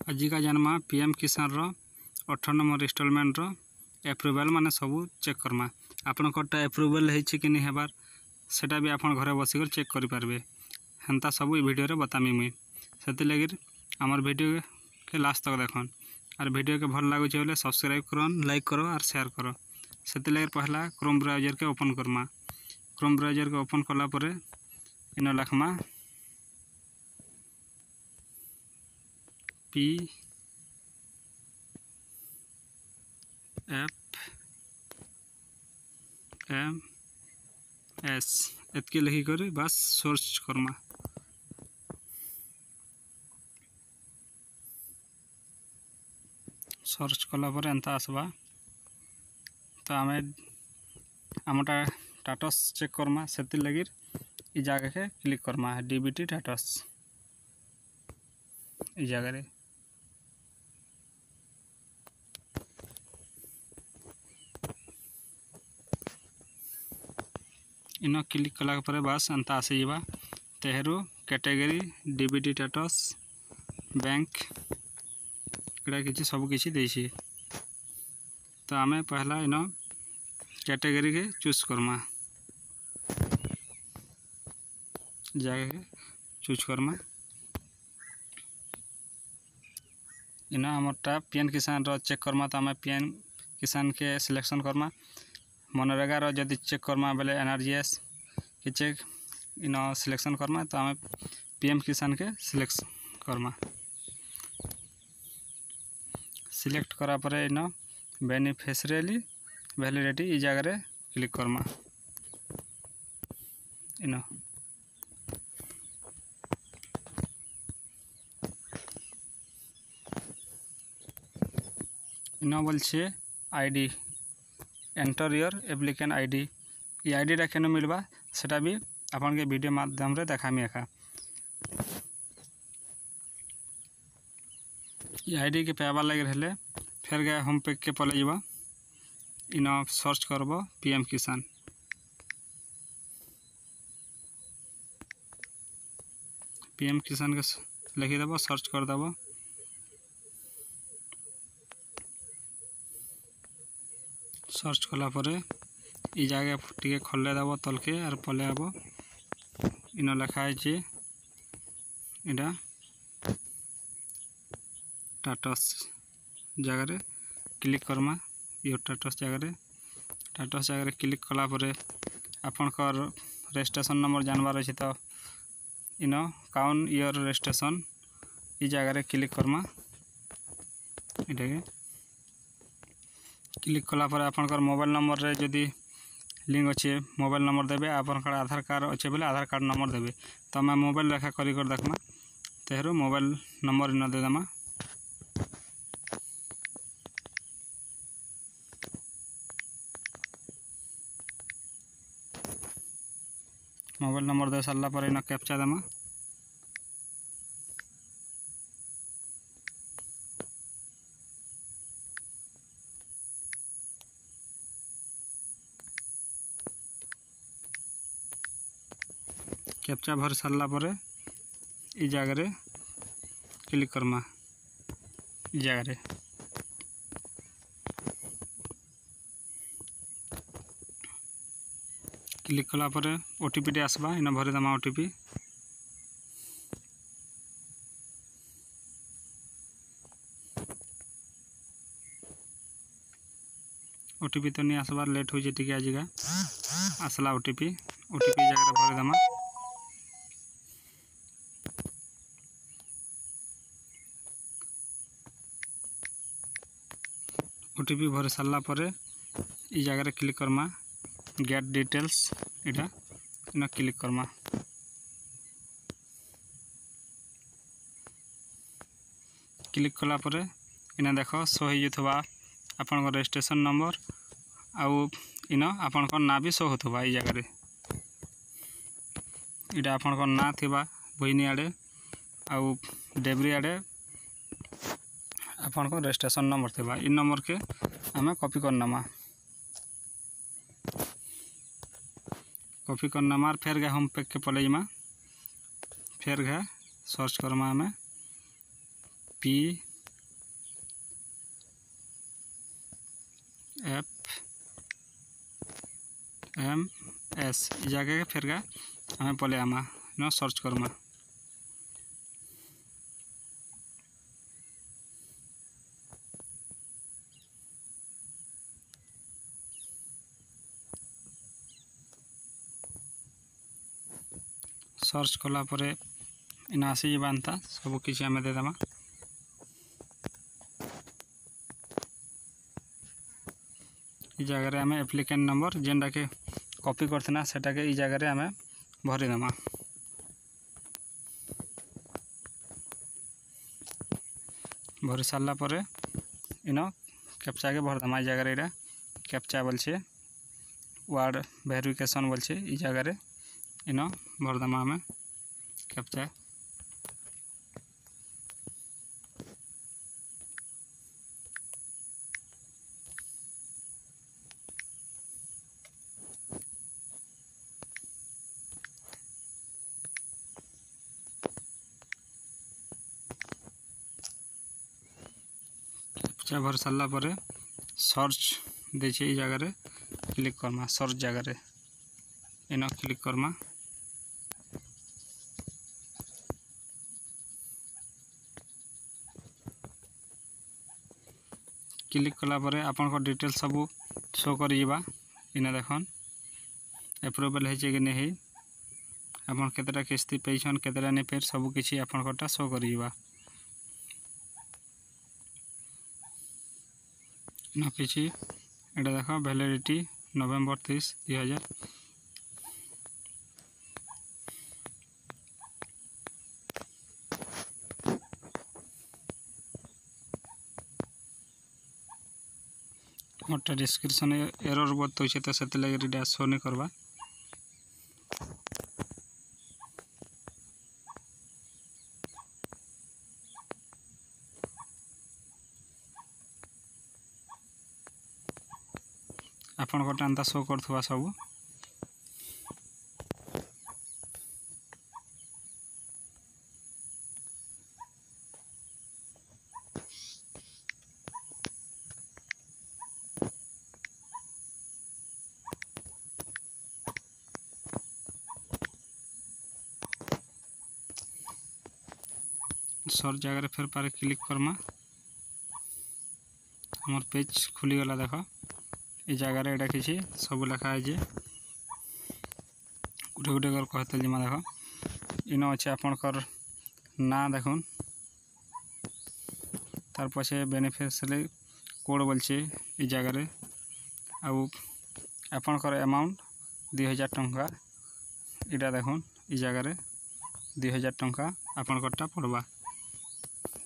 आजिका जानमा PM किसान रो 18 number instalment रो approval माने सब चेक करमा। आपनकटा एप्रूवल होइछि कि नहीं हेबार सेटा भी आपन घरे बसिकर चेक करि पारबे। हेंता सब वीडियो रे बतामी मुई। सेति लगी हमर वीडियो के लास्ट तक देखन और वीडियो के भल लागुछि बोले सब्सक्राइब करन, लाइक करो और शेयर करो। सेति लगी पहला क्रोम ब्राउज़र के ओपन करमा। क्रोम ब्राउज़र के ओपन कला परे इन लखमा PMS एतके लिखी कर बस सर्च करमा। सर्च कला पर एंता आसबा तो आमे आमटा स्टेटस चेक करमा। सेति लगी इ जगह के क्लिक करमा डीबीटी स्टेटस इ जगह रे इन क्लिक कला पर बस एंता आसी जीवा। तेहरू कैटेगरी डीबीटी स्टेटस बैंक इड़ा किछि सब किछि देछि। तो आमे पहला इन कैटेगरी के चूज करमा। जगह के चूज करमा। इन हमरटा पीएम किसान रो चेक करमा तो आमे पीएम किसान के सिलेक्शन करमा। मनरेगा रो जदि चेक करमा बेले एनआरजीएस के चेक इन सिलेक्शन करमा तो आमे पीएम किसान के सिलेक्शन करमा। सिलेक्ट करा परे इन बेनिफिशियरी वैलिडिटी इ जगह रे क्लिक करमा। इन बोलछे ID enter your applicant ID. ये आईडी टा केन मिलबा सेटा भी आपन के वीडियो माध्यम रे देखामी एका। ये आईडी के पावा लगे रहले फिर गए होम पेज के पले जीवा। इन सर्च करबो पीएम किसान। पीएम किसान के लिखि देबो सर्च कर देबो। सर्च कला परे इ जगह टिके खोले देबो तलके और पले आबो। इन लिखा है जे इडा स्टेटस जगह रे क्लिक करमा। यो स्टेटस जगह रे क्लिक कला परे आपन का रजिस्ट्रेशन नंबर जानबार अछि तो इन काउंट योर रजिस्ट्रेशन इ जगह रे क्लिक करमा। इडा के क्लिक कला पर आपनकर मोबाइल नंबर रे जदि लिंक अच्छे मोबाइल नंबर देबे। आपनकर आधार कार्ड अच्छे बोले आधार कार्ड नंबर देबे। तो मैं मोबाइल रेखा करी कर देखमा। तेहरू मोबाइल नंबर इन दे देमा। मोबाइल नंबर दे सारला पर इन कैप्चा देमा। कैप्चा भर सारला पर इ जगह रे क्लिक करमा। इ जगह रे क्लिक कला पर ओटीपी टे आसबा। इन भरे दमा ओटीपी। ओटीपी तो नहीं आसबार लेट हो जे टिके आजिगा आसला ओटीपी जगह रे भरे दमा। ओटीपी भरे सारला परे इ जगह रे क्लिक करमा गेट डिटेल्स इटा इन क्लिक करमा। क्लिक कला परे इन देखो शो हो जथवा आपन रजिस्ट्रेशन नंबर आउ इन आपन ना भी शो होथवा। इ जगह रे इटा आपन ना थिबा बहिनी आडे आउ डेबरी आडे आपन रजिस्ट्रेशन नंबर थिबा। इ नंबर के हमें कॉपी करनमा। कॉपी करना मार फिर गए होम पेज के पले जमा। फिर गए सर्च करमा हमें FMS जगह के फिर आम पले आमा न सर्च करमा। सर्च कला परे इन आसी बांता सब किसी आम देदेमा। ई जगह आम एप्लिकेंट नंबर जेनटा के कॉपी करथिना सेटा के ई जगह आम भरी देमा। भरी सारा पर इन कैप्चा के भर देमा। ई जगह इटा कैप्चा बोलछे वार्ड वेरिफिकेशन बोलछे। ई जगह इन भर देमा आम कैप्चा। कैप्चा भर सारा पर सर्च देछे। ई जगह क्लिक करमा। सर्च जगह इन क्लिक करमा। क्लिक कला परे आपन डिटेल सब शो करिबा। इने देखन अप्रूवल है कि नहीं, आपन केतेटा किस्ती पैछन केतेटा नहीं पे सब किछि आपन कोटा शो करिबा। न किछि एटा देखो वैलिडिटी नवंबर 30, 2000। मोटा डिस्क्रिप्शन एरर बताउछे तो सेते लागि रिडा शो नहीं करबा। आपन कोटा अंता शो करथुवा सब। सर्च जगह फिर पारे क्लिक करमा। हमर पेज खुली गला देखो। ई जगह एटा किछि सब लिखा है जे गुटे गुटे कर कहते जिमा देखो। इन अच्छे आपनकर ना देखुन तार पछे बेनिफिशियरी कोड बोलछे। ई जगह आउ आपनकर अमाउंट 2000 टंका इटा देखुन। ई जगह 2000 टंका आपनकरटा पड़वा।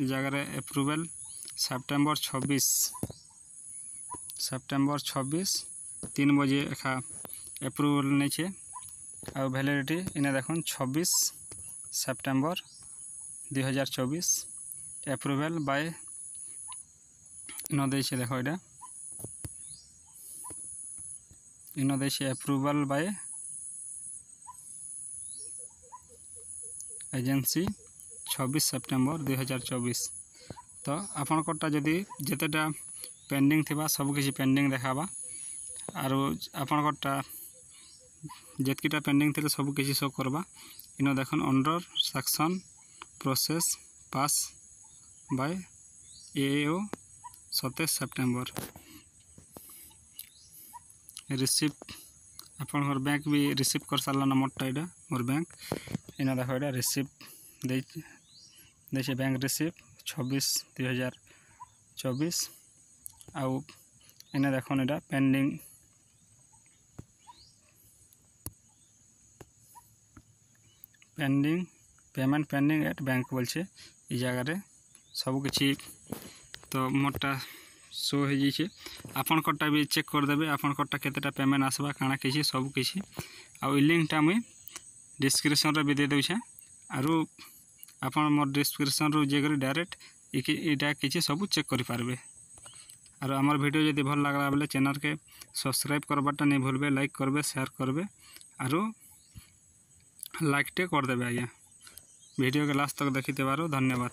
ई जगह अप्रूवल सेप्टेम्बर 26 3 बजे एखा अप्रूवल नहीं छे। आ वैलिडिटी इने देखुन 26 सेप्टेम्बर 2024 अप्रूवल बाय इन देछे। देखो इटा इन देछे अप्रूवल बाय एजेंसी 26 सेप्टेम्बर 2024। तो आपन कोटा जदि जेतेटा पेंडिंग थिबा सब किछि पेंडिंग देखाबा। आरो आपन कोटा जेतकीटा पेंडिंग थिले सब किछि शो करबा। इन देखन under section process pass by AO 27 September receive. आपन घर बैंक भी रिसीव कर सारला न मोटा इटा मोर बैंक। इन देखो इटा रिसीव देछे बैंक रिसीव 26 2024। आउ इने देखो इटा pending payment pending at bank बोलछे। ई जगह सब किछि तो मोटा शो हो जाइए। आपन कोटा भी चेक कर देबे आपन कोटा केतेटा पेमेंट आसबा काना किछि सब किछि। आ लिंकटा मुई डिस्क्रिप्शन रे भी दे देउछे। आरो आपन मोर डिस्क्रिप्शन रो जे करी डायरेक्ट इटा किछि सब चेक करि पारबे। आरो हमर वीडियो यदि भल लागला बेले चैनल के सब्सक्राइब करबाटा नहीं भूलबे। लाइक करबे शेयर करबे आरो लाइक टे कर देबे। आज्ञा वीडियो के लास्ट तक देखिथिबारो धन्यवाद।